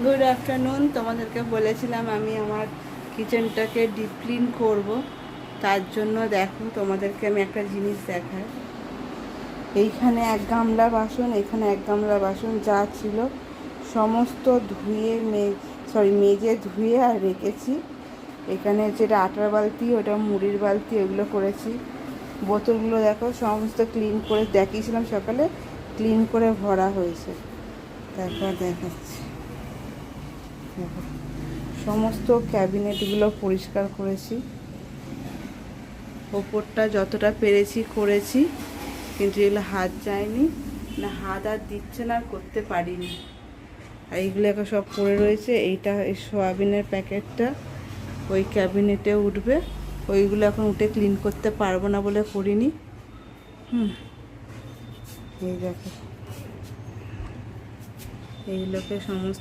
Good afternoon. তোমাদেরকে বলেছিলাম আমি আমার কিচেনটাকে ডিপ ক্লিন করবো। তার জন্য দেখো তোমাদেরকে আমি একটা জিনিস দেখাই। এইখানে এক গামলা বাসন, এখানে এক গামলা বাসন, যা ছিল সমস্ত ধুয়ে মেজে ধুয়ে আর রেখেছি। এখানে যেটা আটার বালতি, ওটা মুড়ির বালতি, ওগুলো করেছি। বোতলগুলো দেখো সমস্ত ক্লিন করে দেখিয়েছিলাম সকালে, ক্লিন করে ভরা হয়েছে। তারপর দেখাচ্ছি, দেখো সমস্ত ক্যাবিনেটগুলো পরিষ্কার করেছি। ওপরটা যতটা পেরেছি করেছি, কিন্তু এগুলো হাত যায়নি, না হাত আর দিচ্ছে না, আর করতে পারিনি। আর এইগুলো এখন সব পড়ে রয়েছে। এইটা এই সোয়াবিনের প্যাকেটটা ওই ক্যাবিনেটে উঠবে, ওইগুলো এখন উঠে ক্লিন করতে পারবো না বলে করিনি। এই দেখো এইগুলোকে সমস্ত